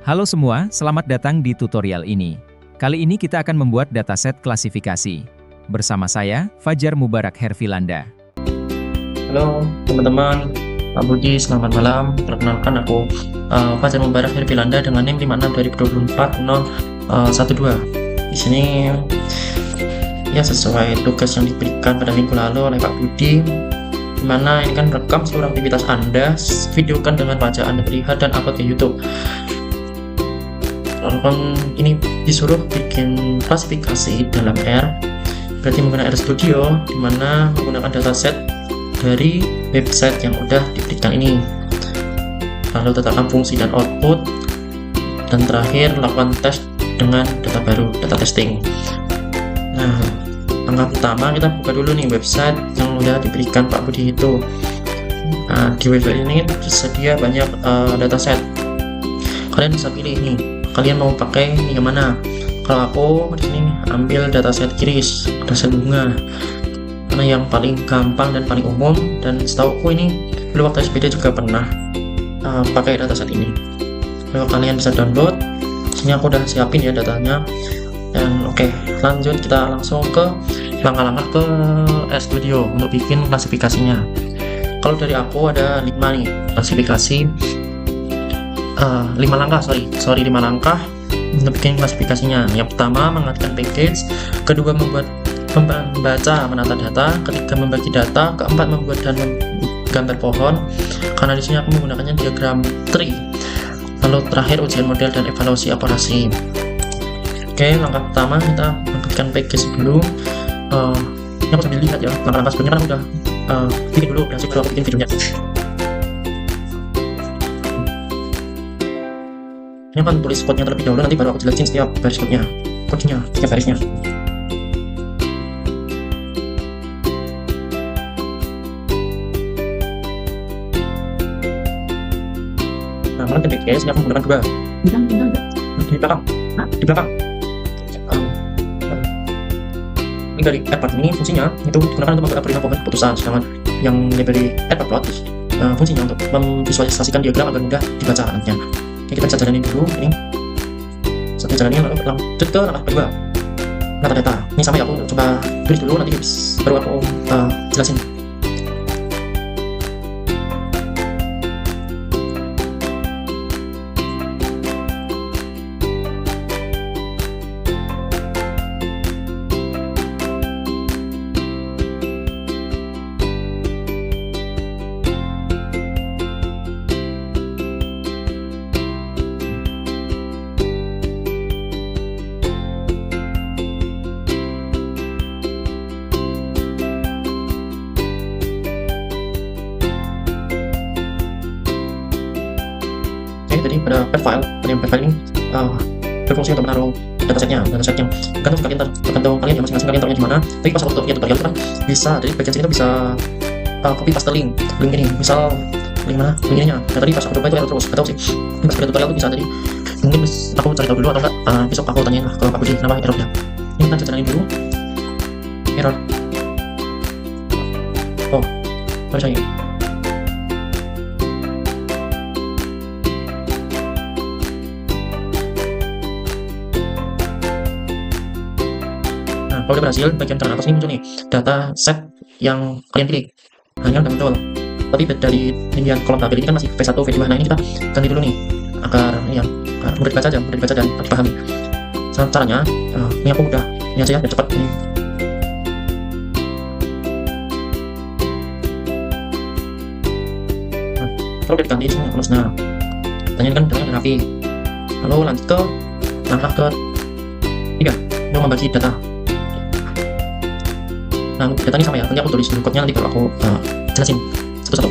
Halo semua, selamat datang di tutorial ini. Kali ini kita akan membuat dataset klasifikasi. Bersama saya, Fajar Mubarak Herfilanda. Halo teman-teman, Pak Budi, selamat malam. Perkenalkan aku Fajar Mubarak Herfilanda dengan NIM 56 Di sini ya sesuai tugas yang diberikan pada minggu lalu oleh Pak Budi, dimana ini kan rekam seluruh aktivitas Anda, videokan dengan wajah Anda terlihat dan upload ke YouTube. Lalu ini disuruh bikin klasifikasi dalam R, berarti menggunakan RStudio, dimana menggunakan dataset dari website yang udah diberikan ini. Lalu tetapkan fungsi dan output, dan terakhir lakukan tes dengan data baru, data testing. Nah, langkah pertama kita buka dulu nih website yang udah diberikan Pak Budi itu. Nah, di website ini tersedia banyak dataset. Kalian bisa pilih nih, kalian mau pakai yang mana. Kalau aku di sini ambil dataset QRIS, dataset bunga, karena yang paling gampang dan paling umum, dan setauku ini dulu waktu SPD juga pernah pakai dataset ini. Kalau kalian bisa download, sini aku udah siapin ya datanya. Dan oke, lanjut kita langsung ke langkah-langkah ke RStudio untuk bikin klasifikasinya. Kalau dari aku ada 5 nih klasifikasi, 5 langkah untuk bikin klasifikasinya. Yang pertama, mengaitkan package, kedua membaca menata data, ketiga membagi data, keempat membuat dan gambar pohon, karena di sini aku menggunakannya diagram tree. Lalu terakhir ujian model dan evaluasi operasi. Oke, langkah pertama kita mengaitkan package dulu. Ini aku sambil lihat ya langkah-langkah sebelumnya, kan aku udah bikin dulu dan sebelum aku bikin videonya. Ini akan tulis code-nya terlebih dahulu, nanti baru aku jelasin setiap baris code-nya, setiap barisnya. Nah, malah package ini aku menggunakan dua. Di belakang. Ini dari add ini fungsinya itu digunakan untuk membuat poin keputusan, sedangkan yang dari add plot fungsinya untuk memvisualisasikan diagram agar mudah dibaca nantinya. Oke, kita bisa jalanin dulu ini. Setelah jalanin, lalu lanjut ke langkah kedua, metadata. Ini sama ya, aku coba tulis dulu, nanti baru aku jelasin. Jadi pada file ini berfungsi untuk menaruh dataset yang tergantung kalian ya, masing-masing kalian taruhnya di mana. Tapi pas waktu tutorial itu kan bisa, dari bagian sini tuh bisa copy paste link ini, misal link mana, link ininya. Nah, tadi pas aku coba itu error terus, gak tau sih. Ini pas tutorial tuh bisa, jadi mungkin aku cari tahu dulu atau enggak, besok aku tanyain ke Pak Budi kenapa errornya. Ini kita jalanin dulu. Error. Oh, baru saya. Kalau udah berhasil, bagian kanan atas ini muncul nih data set yang kalian pilih. Hanya udah muncul, tapi dari pilihan kolom tabel ini kan masih V1, V2. Nah, ini kita ganti dulu nih agar mudah dibaca dan dipahami. Caranya, ini aku udah ini aja ya, biar cepat ini. Kalau udah diganti semua terus, nah tanya kan datanya rapi. Lalu lanjut ke langkah ke-3, mau membagi data. Nah, data ini sama ya, nanti aku tulis dulu code-nya, nanti baru aku jelasin satu-satu.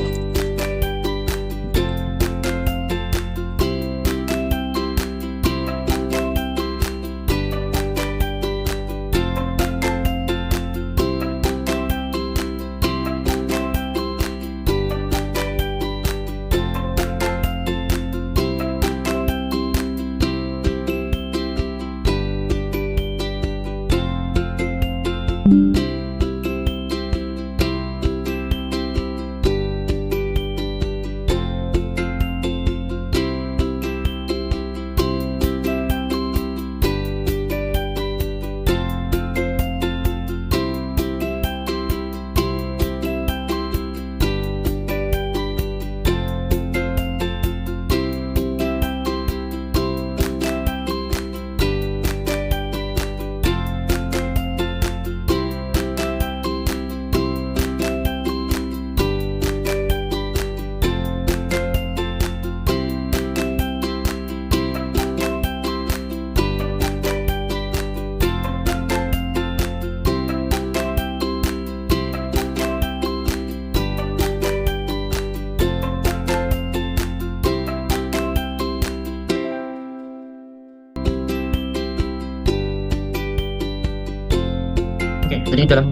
Jadi dalam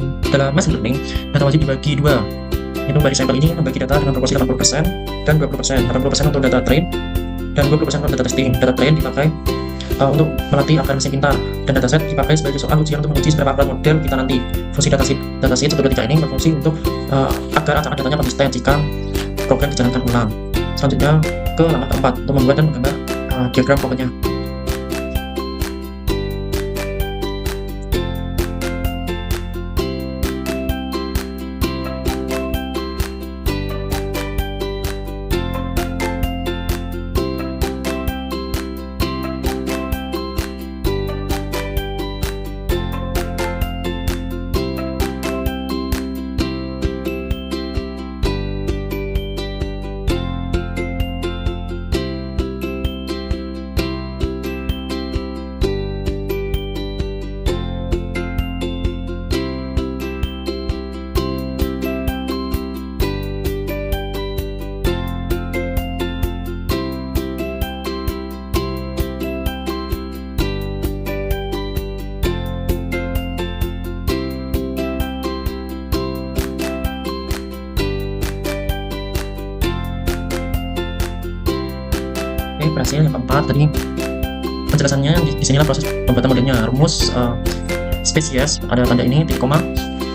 machine learning, data wajib dibagi dua. Itu bagi sampel ini membagi data dengan proporsi 80% dan 20%. 80% untuk data train dan 20% untuk data testing. Data train dipakai untuk melatih agar mesin pintar, dan dataset dipakai sebagai soal ujian untuk menguji seberapa akurat model kita nanti. Fungsi dataset 123 ini berfungsi untuk agar acak datanya konsisten jika program dijalankan ulang. Selanjutnya ke langkah keempat, untuk membuat dan menggambar diagram pokoknya. Berhasil. Yang keempat tadi penjelasannya di sinilah proses pembuatan modelnya. Rumus spesies, ada tanda ini titik koma,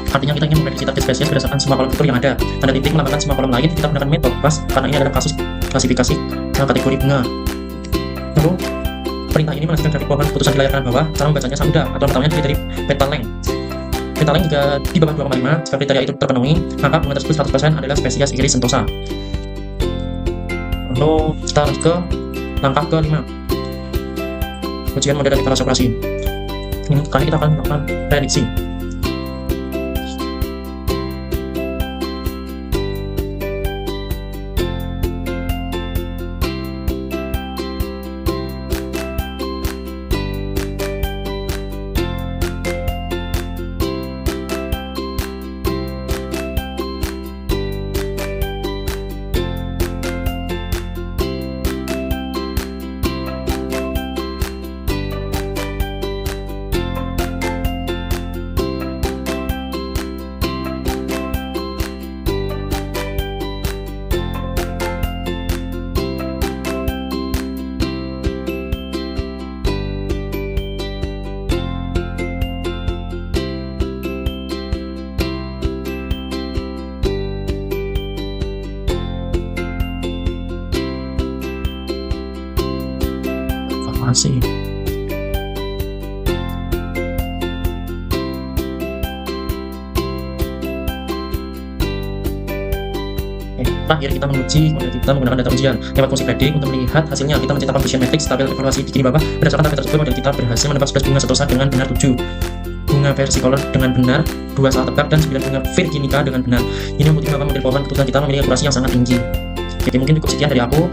artinya kita ingin memprediksi target spesies berdasarkan semua kolom fitur yang ada. Tanda titik melambangkan semua kolom lain. Kita gunakan metode class karena ini adalah kasus klasifikasi kategori bunga. Lalu perintah ini melanjutkan grafik pohon keputusan di layar kanan bawah. Cara membacanya mudah, atau pertamanya dipilih dari petal length. Petal length jika di bawah 2,5, jika kriteria itu terpenuhi, maka bunga tersebut 100% adalah spesies iris sentosa. Lalu kita lanjut ke langkah ke-5, ujian model dan evaluasi operasi. Ini kali kita akan melakukan prediksi. Evaluasi. Terakhir kita menguji model kita menggunakan data ujian lewat fungsi predik. Untuk melihat hasilnya, kita menciptakan Bayesian matrix tabel evaluasi di bawah. Berdasarkan tabel tersebut, model kita berhasil menebak 11 bunga sentosa dengan benar 7 bunga versicolor dengan benar, 2 salah tebak, dan 9 bunga virginica dengan benar. Ini membuktikan bahwa model pohon keputusan kita memiliki akurasi yang sangat tinggi. Jadi mungkin cukup sekian dari aku.